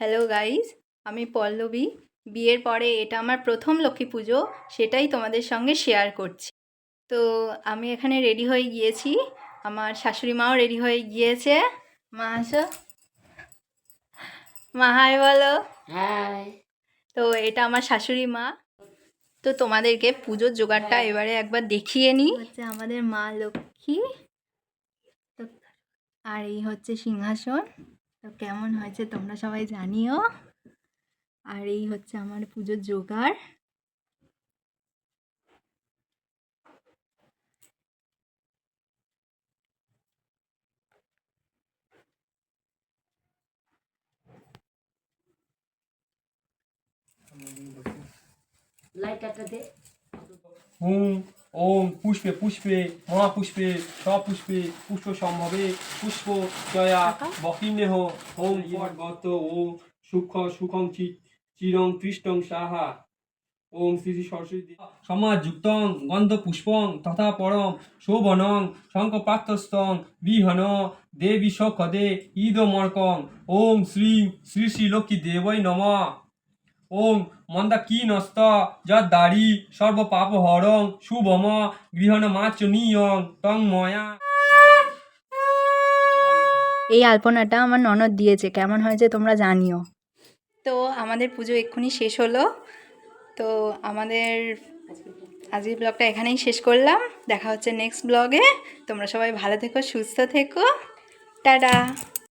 Hello guys, আমি পল্লবী। বিয়ের পরে এটা আমার প্রথম লক্ষ্মী পুজো, সেটাই তোমাদের সঙ্গে শেয়ার করছি। তো আমি এখানে রেডি হয়ে গিয়েছি, আমার শাশুড়ি মাও রেডি হয়ে গিয়েছে। মা আসো, মা হাই বলো। হাই। তো এটা আমার শাশুড়ি মা। তো তোমাদেরকে পুজোর জোগাড়টা এবারে একবার দেখিয়ে নিই। হচ্ছে আমাদের মা লক্ষ্মী, তো আর এই হচ্ছে সিংহাসন। তো কেমন হয়েছে তোমরা সবাই জানিও। আর এই হচ্ছে আমার পুজোর জোগাড়। লাইটারটা দে। হুম ওম পুষ্পে পুষ্পে মহাপুষ্পে সপুষ্পে পুষ্প সম্ভবে পুষ্প জয়া বকিন্নেহ ওম গত ওম সুখং চিরং তৃষ্টং সাহা ওম শ্রী শ্রী সরস্বতী সমাযুক্তং গন্ধ পুষ্পং তথা পরম শোভনং শঙ্খপ্রাপ্তস্তং বিহন দেবী সখদে ইদমর্কং ওম শ্রী শ্রী শ্রী লক্ষ্মী দেবৈ নমঃ। ওম মন্দাকিনস্ত যদ্দারি সর্বপাপহরং শুভম গৃহণমাচনীয়ং তং ময়া। এই আলপনাটা আমার ননদ দিয়েছে, কেমন হয়েছে তোমরা জানিও। তো আমাদের পুজো এক্ষুনি শেষ হলো। তো আমাদের আজকের ব্লগটা এখানেই শেষ করলাম। দেখা হচ্ছে নেক্সট ব্লগে। তোমরা সবাই ভালো থেকো, সুস্থ থেকো। টাটা।